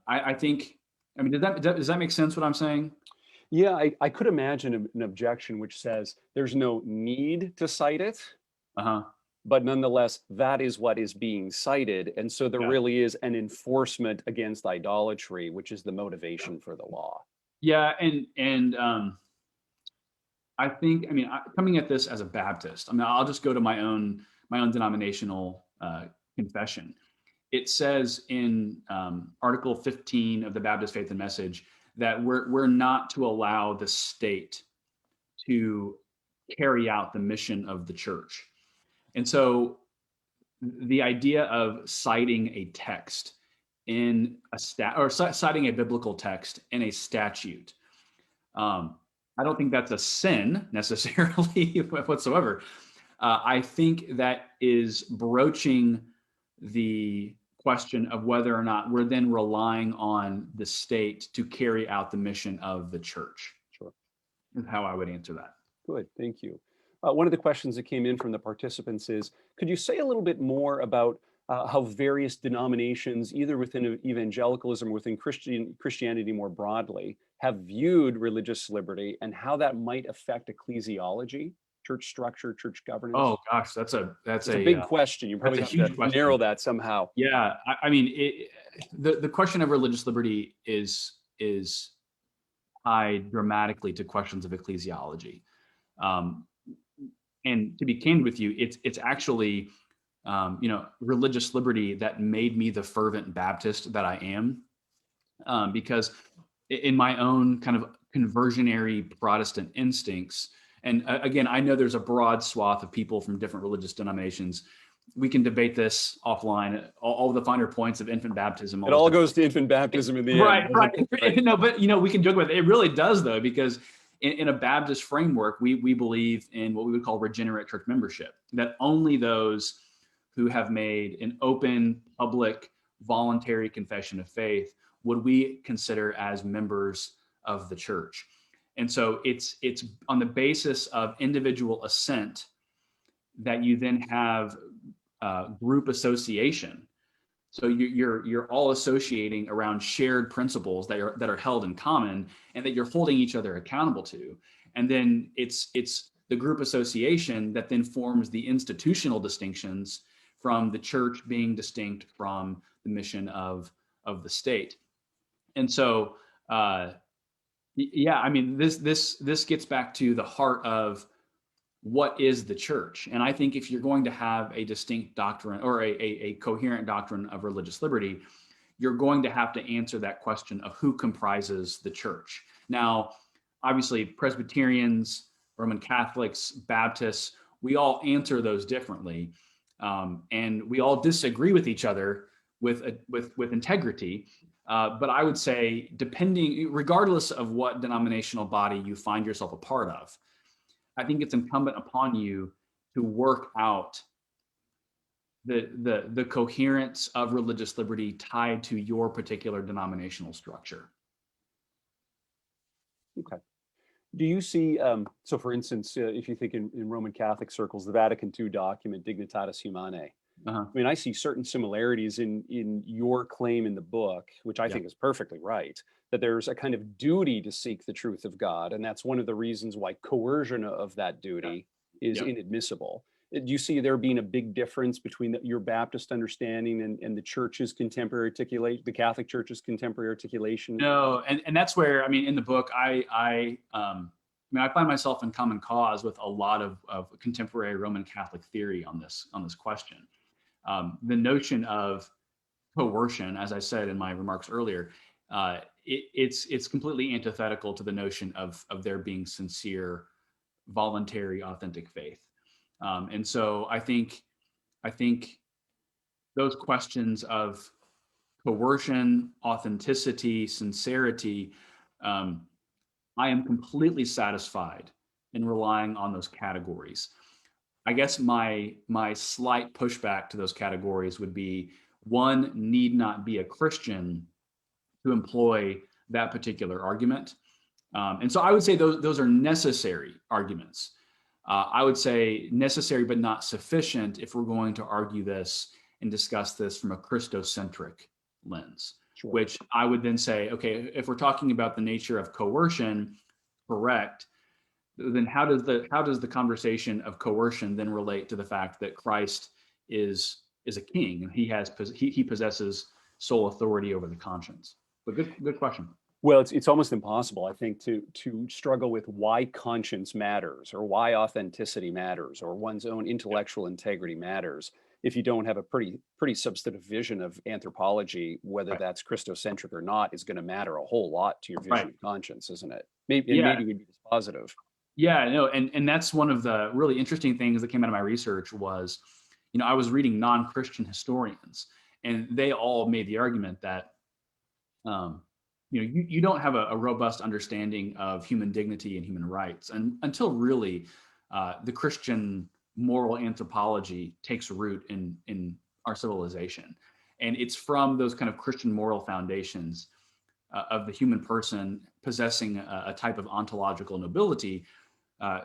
I think, I mean, does that make sense what I'm saying? Yeah, I could imagine an objection which says there's no need to cite it. But nonetheless, that is what is being cited. And so there really is an enforcement against idolatry, which is the motivation for the law. Yeah, and I think, I mean, coming at this as a Baptist, I mean, I'll just go to my own denominational confession. It says in Article 15 of the Baptist Faith and Message that we're not to allow the state to carry out the mission of the church. And so the idea of citing a text in a citing a biblical text in a statute, I don't think that's a sin necessarily whatsoever. I think that is broaching the question of whether or not we're then relying on the state to carry out the mission of the church. Sure. Is how I would answer that. Good, thank you. One of the questions that came in from the participants is, could you say a little bit more about how various denominations, either within evangelicalism or within Christianity more broadly, have viewed religious liberty and how that might affect ecclesiology, church structure, church governance? Oh gosh, that's a big question. You probably have to narrow that somehow. Yeah, I mean, the question of religious liberty is tied dramatically to questions of ecclesiology. And to be candid with you, it's actually, religious liberty that made me the fervent Baptist that I am, because in my own kind of conversionary Protestant instincts, and again, I know there's a broad swath of people from different religious denominations. We can debate this offline, all the finer points of infant baptism. It all goes to infant baptism in the end. Right. No, but we can joke about it. It really does though, because in a Baptist framework, we believe in what we would call regenerate church membership, that only those who have made an open, public, voluntary confession of faith would we consider as members of the church. And so it's on the basis of individual assent that you then have group association. So you're all associating around shared principles that are held in common and that you're holding each other accountable to. And then it's the group association that then forms the institutional distinctions from the church being distinct from the mission of the state. And so, yeah, I mean, this gets back to the heart of what is the church. And I think if you're going to have a distinct doctrine or a coherent doctrine of religious liberty, you're going to have to answer that question of who comprises the church. Now, obviously, Presbyterians, Roman Catholics, Baptists, we all answer those differently, and we all disagree with each other with integrity. But I would say, regardless of what denominational body you find yourself a part of, I think it's incumbent upon you to work out the coherence of religious liberty tied to your particular denominational structure. Okay. Do you see, so for instance, if you think in Roman Catholic circles, the Vatican II document, Dignitatis Humanae, I mean, I see certain similarities in your claim in the book, which I think is perfectly right, that there's a kind of duty to seek the truth of God. And that's one of the reasons why coercion of that duty is inadmissible. Do you see there being a big difference between your Baptist understanding and the church's contemporary articulation, the Catholic Church's contemporary articulation? No, and that's where, I mean, in the book, I find myself in common cause with a lot of contemporary Roman Catholic theory on this question. The notion of coercion, as I said in my remarks earlier, it's completely antithetical to the notion of there being sincere, voluntary, authentic faith. And so I think those questions of coercion, authenticity, sincerity, I am completely satisfied in relying on those categories. I guess my slight pushback to those categories would be, one need not be a Christian to employ that particular argument. And so I would say those are necessary arguments. I would say necessary but not sufficient if we're going to argue this and discuss this from a Christocentric lens, which I would then say, okay, if we're talking about the nature of coercion, correct, then how does the conversation of coercion then relate to the fact that Christ is a king and he possesses sole authority over the conscience? But good question. Well, it's almost impossible, I think, to struggle with why conscience matters or why authenticity matters or one's own intellectual integrity matters if you don't have a pretty substantive vision of anthropology. Whether that's Christocentric or not is going to matter a whole lot to your vision of conscience, isn't it? Maybe we'd be dispositive. Yeah, no, and that's one of the really interesting things that came out of my research was, I was reading non-Christian historians, and they all made the argument that, you don't have a robust understanding of human dignity and human rights, and until really the Christian moral anthropology takes root in our civilization, and it's from those kind of Christian moral foundations of the human person possessing a type of ontological nobility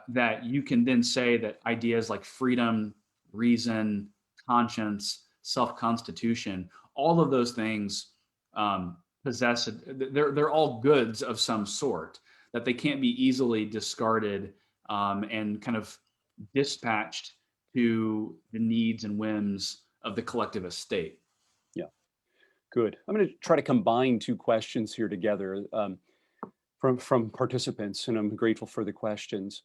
that you can then say that ideas like freedom, reason, conscience, self-constitution, all of those things they're all goods of some sort, that they can't be easily discarded and kind of dispatched to the needs and whims of the collectivist state. Yeah, good. I'm going to try to combine two questions here together from participants, and I'm grateful for the questions.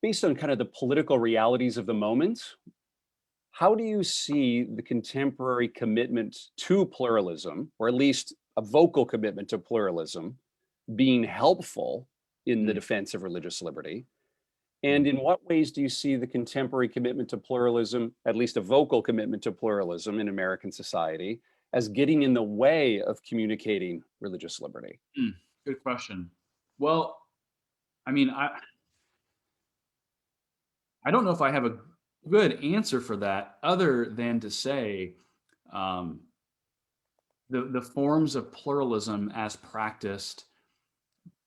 Based on kind of the political realities of the moment, how do you see the contemporary commitment to pluralism, or at least a vocal commitment to pluralism, being helpful in the defense of religious liberty? And in what ways do you see the contemporary commitment to pluralism, at least a vocal commitment to pluralism in American society, as getting in the way of communicating religious liberty? Good question. Well, I mean, I don't know if I have a good answer for that, other than to say the forms of pluralism as practiced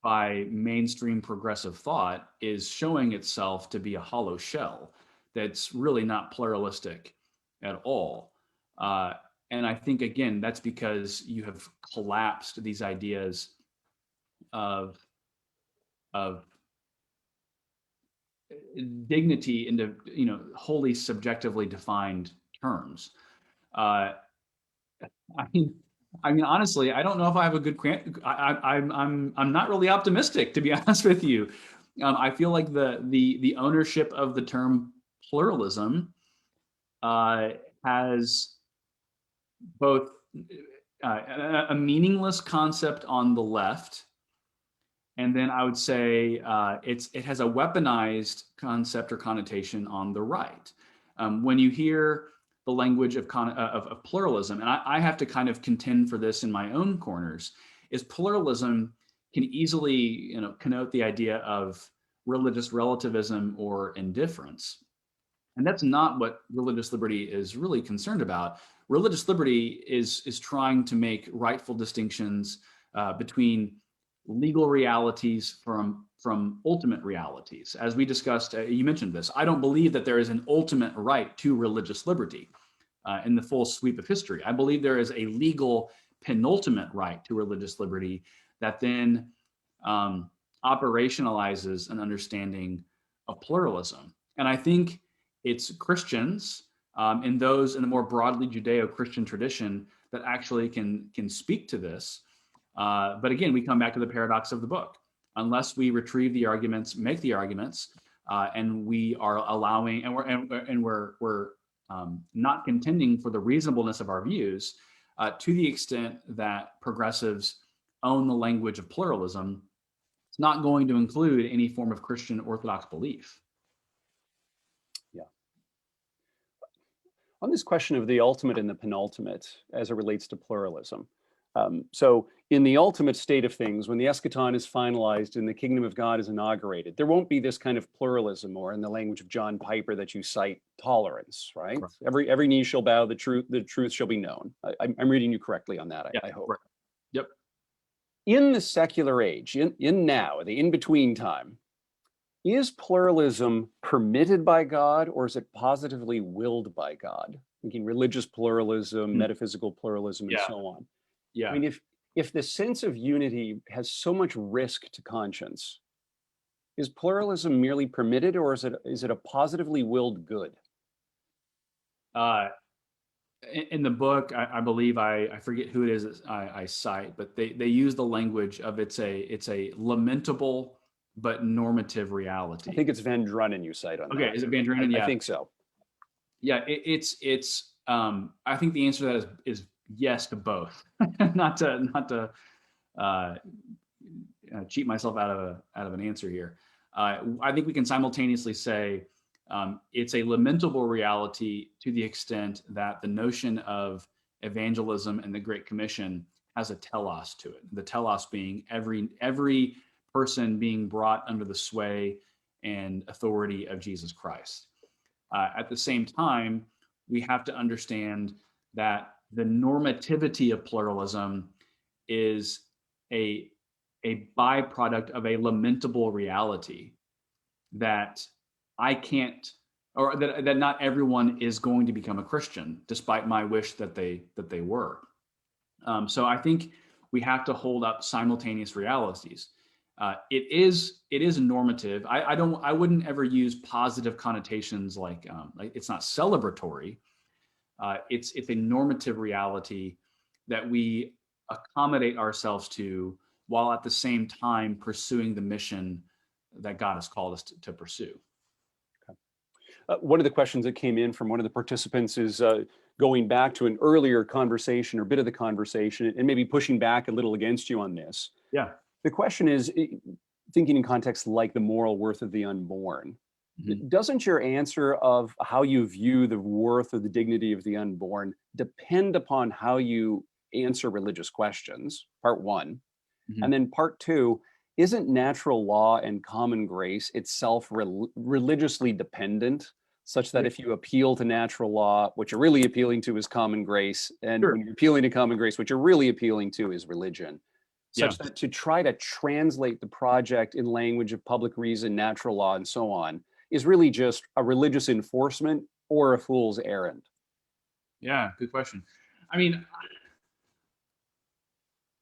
by mainstream progressive thought is showing itself to be a hollow shell that's really not pluralistic at all. And I think, again, that's because you have collapsed these ideas of dignity into wholly subjectively defined terms. I mean, honestly, I don't know if I have a good. I'm not really optimistic, to be honest with you. I feel like the ownership of the term pluralism uh, has both a meaningless concept on the left, and then I would say it has a weaponized concept or connotation on the right. When you hear the language of pluralism, and I have to kind of contend for this in my own corners, is pluralism can easily connote the idea of religious relativism or indifference. And that's not what religious liberty is really concerned about. Religious liberty is trying to make rightful distinctions between legal realities from ultimate realities. As we discussed, you mentioned this. I don't believe that there is an ultimate right to religious liberty in the full sweep of history. I believe there is a legal penultimate right to religious liberty that then operationalizes an understanding of pluralism. And I think it's Christians and those in the more broadly Judeo-Christian tradition that actually can speak to this. But again, we come back to the paradox of the book. Unless we retrieve the arguments, make the arguments, and we are allowing, and we're not contending for the reasonableness of our views, to the extent that progressives own the language of pluralism, it's not going to include any form of Christian Orthodox belief. Yeah. On this question of the ultimate and the penultimate as it relates to pluralism. So in the ultimate state of things, when the eschaton is finalized and the kingdom of God is inaugurated, there won't be this kind of pluralism, or in the language of John Piper that you cite, tolerance, right? Every knee shall bow, the truth shall be known. I'm reading you correctly on that, I hope. Right. Yep. In the secular age, in now, the in-between time, is pluralism permitted by God, or is it positively willed by God? Thinking religious pluralism, metaphysical pluralism, and so on. Yeah. I mean, if the sense of unity has so much risk to conscience, is pluralism merely permitted, or is it a positively willed good? In the book, I believe I forget who it is I cite, but they use the language of it's a lamentable but normative reality. I think it's Van Drunen you cite on that. Okay, is it Van Drunen? Yeah, I think so. Yeah, it's. I think the answer to that is yes to both. not to cheat myself out of an answer here. I think we can simultaneously say it's a lamentable reality to the extent that the notion of evangelism and the Great Commission has a telos to it. The telos being every person being brought under the sway and authority of Jesus Christ. At the same time, we have to understand that the normativity of pluralism is a byproduct of a lamentable reality that I can't, or that not everyone is going to become a Christian, despite my wish that they were. So I think we have to hold up simultaneous realities. It is normative. I wouldn't ever use positive connotations like it's not celebratory. It's a normative reality that we accommodate ourselves to, while at the same time pursuing the mission that God has called us to pursue. Okay. One of the questions that came in from one of the participants is going back to an earlier conversation or bit of the conversation, and maybe pushing back a little against you on this. Yeah. The question is, thinking in context like the moral worth of the unborn, doesn't your answer of how you view the worth or the dignity of the unborn depend upon how you answer religious questions, part one? And then part two, isn't natural law and common grace itself religiously dependent, such that if you appeal to natural law, what you're really appealing to is common grace, and when you're appealing to common grace, what you're really appealing to is religion? Such that to try to translate the project in language of public reason, natural law, and so on is really just a religious enforcement or a fool's errand? Yeah, good question. I mean,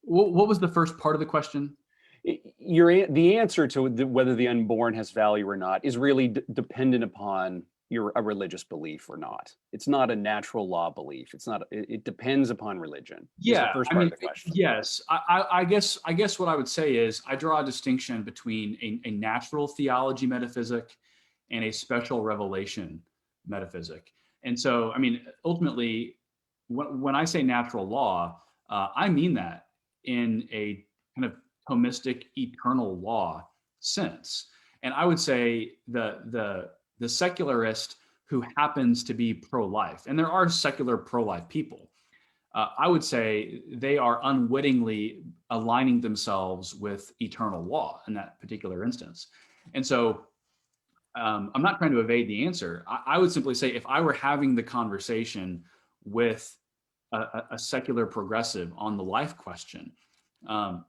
what was the first part of the question? The answer to whether the unborn has value or not is really dependent upon you're a religious belief or not. It's not a natural law belief. It's not, it depends upon religion, is the Yeah, first I part mean, of the question. yes. I guess what I would say is I draw a distinction between a natural theology metaphysic and a special revelation metaphysic. And so, I mean, ultimately, when I say natural law, I mean that in a kind of Thomistic eternal law sense. And I would say the secularist who happens to be pro-life, and there are secular pro-life people, I would say they are unwittingly aligning themselves with eternal law in that particular instance. And so I'm not trying to evade the answer. I would simply say if I were having the conversation with a secular progressive on the life question, um,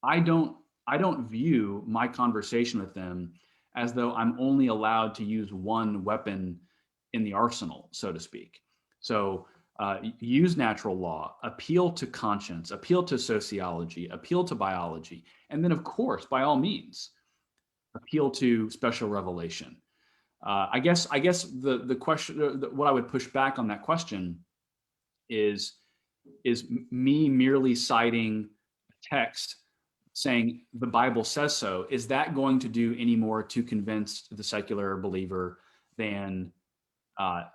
I don't I don't view my conversation with them as though I'm only allowed to use one weapon in the arsenal, so to speak. So use natural law, appeal to conscience, appeal to sociology, appeal to biology, and then of course, by all means, appeal to special revelation. I guess the question, what I would push back on that question is me merely citing text saying the Bible says so. Is that going to do any more to convince the secular believer than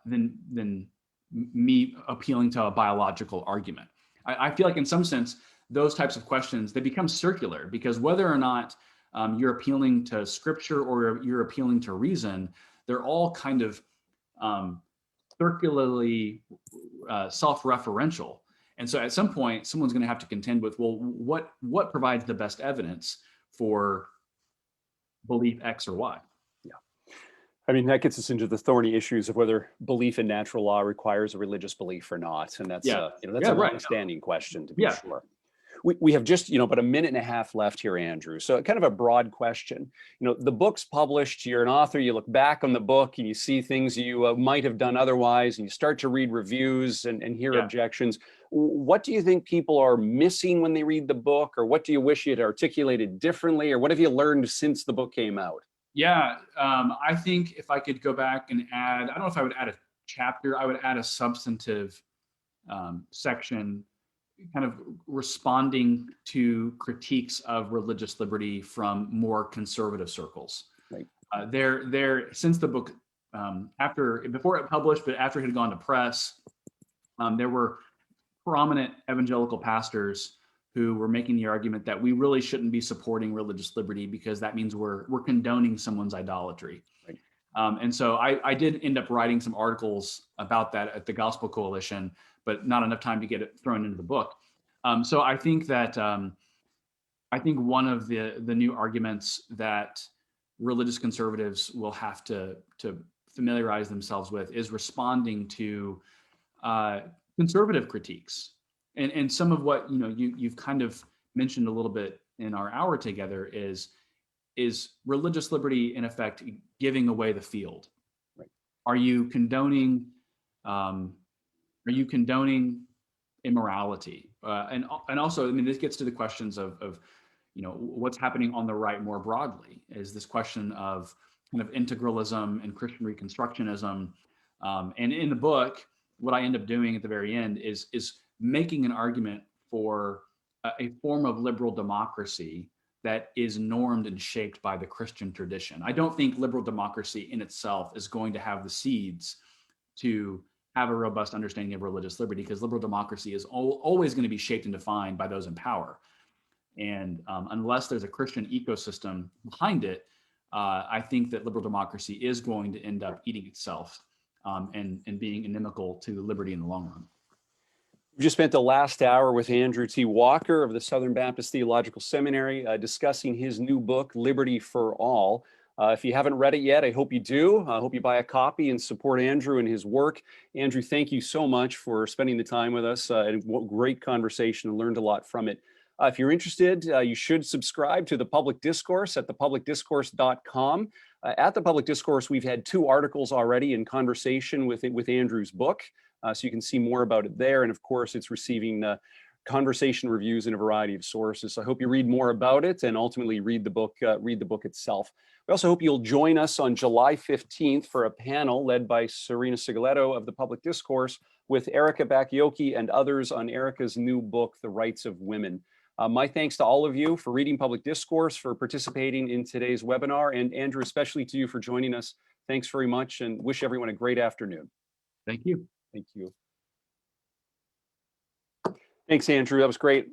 than me appealing to a biological argument? I feel like in some sense those types of questions, they become circular, because whether or not you're appealing to scripture or you're appealing to reason, they're all kind of circularly self-referential. And so at some point, someone's going to have to contend with, well, what provides the best evidence for belief X or Y? Yeah. I mean, that gets us into the thorny issues of whether belief in natural law requires a religious belief or not. And that's, Yeah, that's yeah, a right. long-standing question, to be Yeah, sure. We have just, about a minute and a half left here, Andrew. So kind of a broad question. The book's published, you're an author, you look back on the book and you see things you might have done otherwise, and you start to read reviews and hear yeah. objections. What do you think people are missing when they read the book? Or what do you wish you had articulated differently? Or what have you learned since the book came out? Yeah, I think if I could go back and add, I don't know if I would add a chapter, I would add a substantive section kind of responding to critiques of religious liberty from more conservative circles. Right. There, since the book, before it published, but after it had gone to press, there were prominent evangelical pastors who were making the argument that we really shouldn't be supporting religious liberty because that means we're condoning someone's idolatry. Right. And so I did end up writing some articles about that at the Gospel Coalition, but not enough time to get it thrown into the book. So I think that I think one of the new arguments that religious conservatives will have to familiarize themselves with is responding to conservative critiques, and some of what you've kind of mentioned a little bit in our hour together is religious liberty in effect giving away the field. Right. Are you condoning immorality? And also, I mean, this gets to the questions of what's happening on the right more broadly. Is this question of kind of integralism and Christian Reconstructionism? And in the book, what I end up doing at the very end is making an argument for a form of liberal democracy that is normed and shaped by the Christian tradition. I don't think liberal democracy in itself is going to have the seeds to have a robust understanding of religious liberty, because liberal democracy is always going to be shaped and defined by those in power. And unless there's a Christian ecosystem behind it, I think that liberal democracy is going to end up eating itself and being inimical to liberty in the long run. We just spent the last hour with Andrew T. Walker of the Southern Baptist Theological Seminary discussing his new book, Liberty for All. If you haven't read it yet, I hope you do. I hope you buy a copy and support Andrew and his work. Andrew, thank you so much for spending the time with us. Great conversation, and learned a lot from it. If you're interested, you should subscribe to The Public Discourse at thepublicdiscourse.com. At The Public Discourse, we've had 2 articles already in conversation with Andrew's book. So you can see more about it there. And of course, it's receiving conversation reviews in a variety of sources. So I hope you read more about it and ultimately read the book itself. We also hope you'll join us on July 15th for a panel led by Serena Sigaletto of the Public Discourse with Erica Bakioki and others on Erica's new book, The Rights of Women. My thanks to all of you for reading Public Discourse, for participating in today's webinar, and Andrew, especially to you for joining us. Thanks very much, and wish everyone a great afternoon. Thank you. Thank you. Thanks, Andrew. That was great.